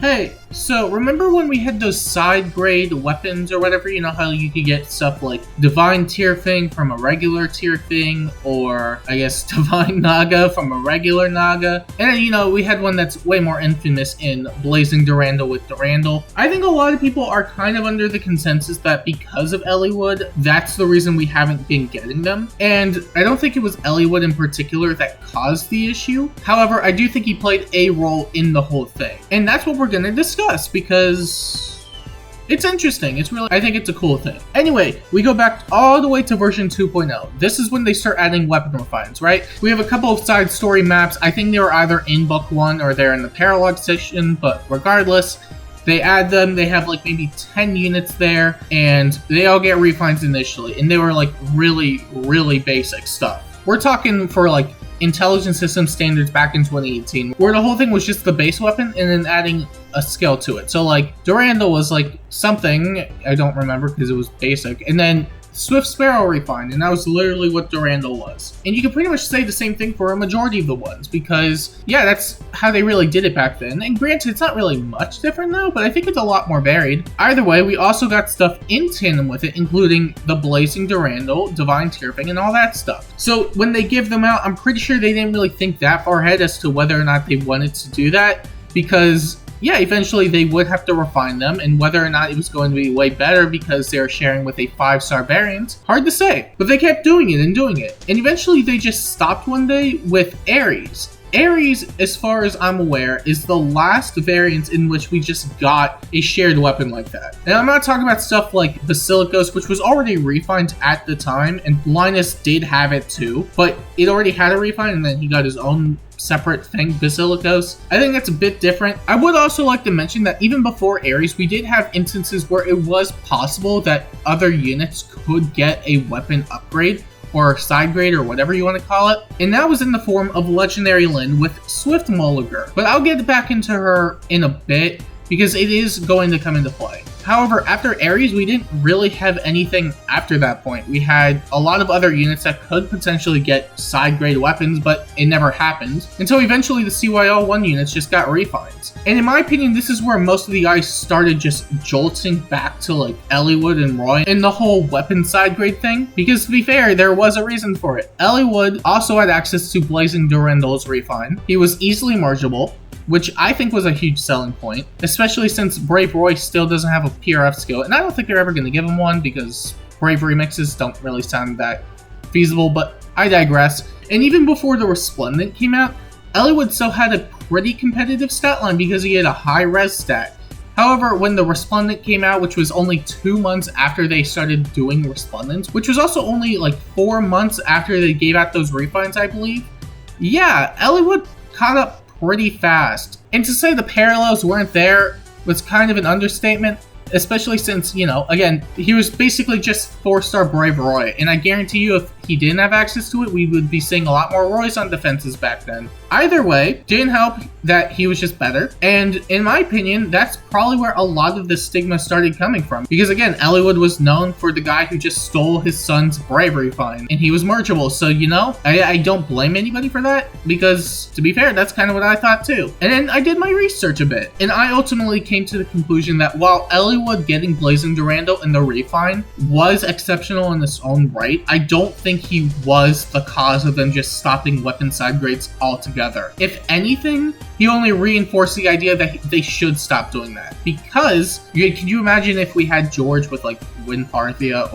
Hey, so remember when we had those side grade weapons or whatever? You know how you could get stuff like Divine Tier thing from a regular tier thing, or I guess Divine Naga from a regular Naga? And then, we had one that's way more infamous in Blazing Durandal with Durandal. I think a lot of people are kind of under the consensus that because of Eliwood, that's the reason we haven't been getting them. And I don't think it was Eliwood in particular that caused the issue. However, I do think he played a role in the whole thing. And that's what we're going to discuss because it's interesting. I think it's a cool thing. Anyway, we go back all the way to version 2.0. This is when they start adding weapon refines, right? We have a couple of side story maps. I think they were either in book 1 or they're in the paralog section, but regardless, they add them. They have like maybe 10 units there, and they all get refines initially, and they were like really, really basic stuff. We're talking for like Intelligent System standards back in 2018, where the whole thing was just the base weapon and then adding a skill to it. So like Durandal was like something, I don't remember because it was basic, and then Swift Sparrow refined, and that was literally what Durandal was. And you can pretty much say the same thing for a majority of the ones, because yeah, that's how they really did it back then. And granted, it's not really much different now, but I think it's a lot more varied. Either way, we also got stuff in tandem with it, including the Blazing Durandal, Divine Tierfing, and all that stuff. So when they give them out, I'm pretty sure they didn't really think that far ahead as to whether or not they wanted to do that, because yeah, eventually they would have to refine them, and whether or not it was going to be way better because they were sharing with a 5-star variant, hard to say. But they kept doing it and doing it. And eventually they just stopped one day with Ares. Ares, as far as I'm aware, is the last variant in which we just got a shared weapon like that. And I'm not talking about stuff like Basilicos, which was already refined at the time, and Linus did have it too, but it already had a refine and then he got his own separate thing, Basilicos. I think that's a bit different. I would also like to mention that even before Ares, we did have instances where it was possible that other units could get a weapon upgrade or side grade or whatever you want to call it, and that was in the form of Legendary Lyn with Swift Mulligar. But I'll get back into her in a bit because it is going to come into play. However, after Ares, we didn't really have anything after that point. We had a lot of other units that could potentially get side grade weapons, but it never happened, until eventually the CYL1 units just got refines. And in my opinion, this is where most of the guys started just jolting back to like Eliwood and Roy and the whole weapon side grade thing, because to be fair, there was a reason for it. Eliwood also had access to Blazing Durandal's refine. He was easily mergeable, which I think was a huge selling point, especially since Brave Roy still doesn't have a PRF skill, and I don't think they're ever going to give him one because Brave remixes don't really sound that feasible, but I digress. And even before the Resplendent came out, Eliwood still had a pretty competitive stat line because he had a high res stat. However, when the Resplendent came out, which was only 2 months after they started doing Resplendents, which was also only like 4 months after they gave out those refines, I believe, yeah, Eliwood caught up pretty fast. And to say the parallels weren't there was kind of an understatement, especially since, again, he was basically just 4-star Brave Roy, and I guarantee you if he didn't have access to it, we would be seeing a lot more Roys on defenses back then. Either way, didn't help that he was just better, and in my opinion, that's probably where a lot of the stigma started coming from, because again, Eliwood was known for the guy who just stole his son's bravery fine, and he was mergeable, so I don't blame anybody for that, because to be fair, that's kind of what I thought too. And then I did my research a bit, and I ultimately came to the conclusion that while Eliwood getting Blazing Durandal in the refine was exceptional in its own right, I don't think he was the cause of them just stopping weapon side grades altogether. If anything, he only reinforced the idea that they should stop doing that. Because, can you imagine if we had George with like Wind Parthia,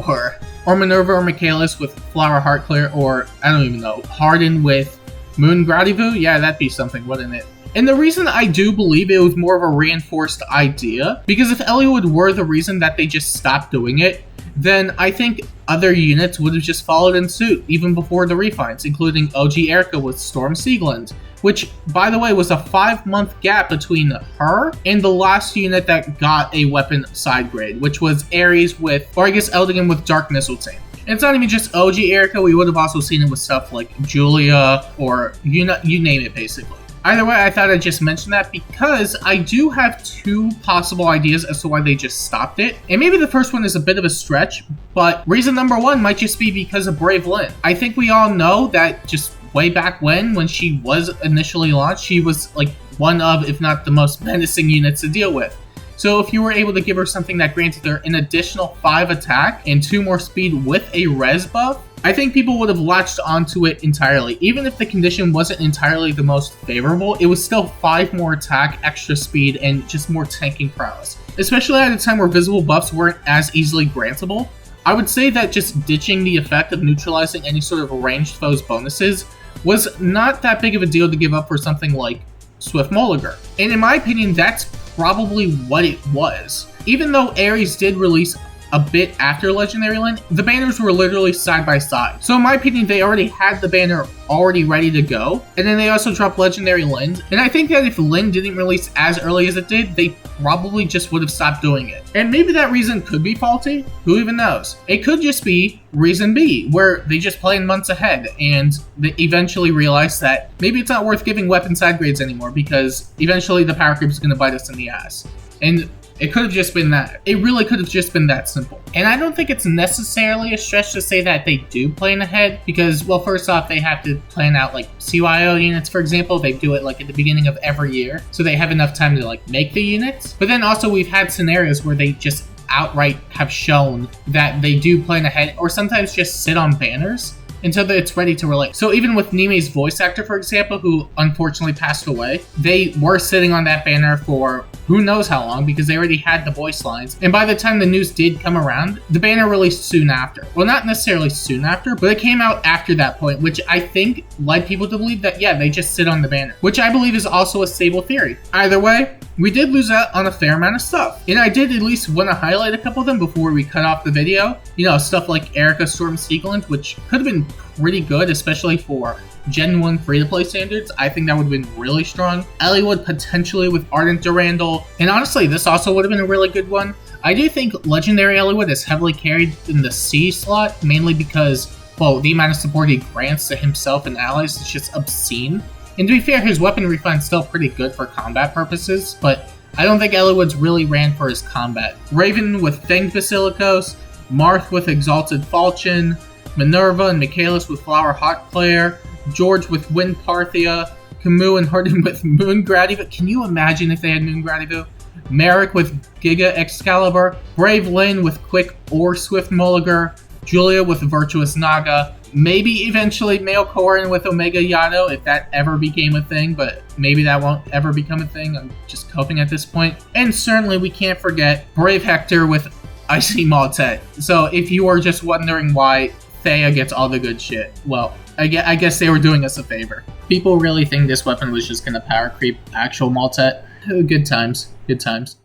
or Minerva or Michaelis with Flower Heartclear, or I don't even know, Harden with Moon Gradivu? Yeah, that'd be something, wouldn't it? And the reason I do believe it was more of a reinforced idea, because if Eliwood were the reason that they just stopped doing it, then I think other units would have just followed in suit, even before the refines, including OG Erica with Storm Sieglund, which, by the way, was a 5-month gap between her and the last unit that got a weapon side grade, which was Ares with, or I guess Eldigan with Dark Mistletoe. And it's not even just OG Erica, we would have also seen it with stuff like Julia, or you name it, basically. Either way, I thought I'd just mention that because I do have 2 possible ideas as to why they just stopped it. And maybe the first one is a bit of a stretch, but reason number 1 might just be because of Brave Lyn. I think we all know that just way back when she was initially launched, she was like one of, if not the most menacing units to deal with. So if you were able to give her something that granted her an additional 5 attack and 2 more speed with a res buff, I think people would have latched onto it entirely. Even if the condition wasn't entirely the most favorable, it was still 5 more attack, extra speed, and just more tanking prowess. Especially at a time where visible buffs weren't as easily grantable, I would say that just ditching the effect of neutralizing any sort of ranged foe's bonuses was not that big of a deal to give up for something like Swift Mulligar. And in my opinion, that's probably what it was. Even though Ares did release a bit after Legendary Lyn, the banners were literally side by side. So in my opinion, they already had the banner already ready to go, and then they also dropped Legendary Lyn. And I think that if Lyn didn't release as early as it did, they probably just would have stopped doing it. And maybe that reason could be faulty, who even knows? It could just be reason B, where they just planned months ahead, and they eventually realized that maybe it's not worth giving weapon side grades anymore, because eventually the power creep is going to bite us in the ass. And it could have just been that. It really could have just been that simple. And I don't think it's necessarily a stretch to say that they do plan ahead, because, well, first off, they have to plan out, like, CYO units, for example. They do it, like, at the beginning of every year, so they have enough time to, like, make the units. But then also we've had scenarios where they just outright have shown that they do plan ahead, or sometimes just sit on banners until it's ready to release. So even with Nime's voice actor, for example, who unfortunately passed away, they were sitting on that banner for who knows how long, because they already had the voice lines. And by the time the news did come around, the banner released soon after. Well, not necessarily soon after, but it came out after that point, which I think led people to believe that, yeah, they just sit on the banner, which I believe is also a stable theory. Either way, we did lose out on a fair amount of stuff. And I did at least want to highlight a couple of them before we cut off the video. You know, stuff like Erica Storm Siegeland, which could have been pretty good, especially for Gen 1 free-to-play standards. I think that would have been really strong. Eliwood potentially with Ardent Durandal. And honestly, this also would have been a really good one. I do think Legendary Eliwood is heavily carried in the C slot, mainly because, well, the amount of support he grants to himself and allies is just obscene. And to be fair, his weapon refine's still pretty good for combat purposes, but I don't think Eliwood's really ran for his combat. Raven with Fanged Basilicos, Marth with Exalted Falchion, Minerva and Michaelis with Flower Hot Claire, George with Wind Parthia, Camus and Harden with Moon Gradiva. Can you imagine if they had Moon Gradiva? Merrick with Giga Excalibur, Brave Lyn with Quick or Swift Mulligar, Julia with Virtuous Naga, maybe eventually Male Korin with Omega Yado if that ever became a thing, but maybe that won't ever become a thing. I'm just hoping at this point. And certainly we can't forget Brave Hector with Icy Maltet. So if you are just wondering why Thea gets all the good shit, well, I guess they were doing us a favor. People really think this weapon was just gonna power creep actual Maltet. Good times. Good times.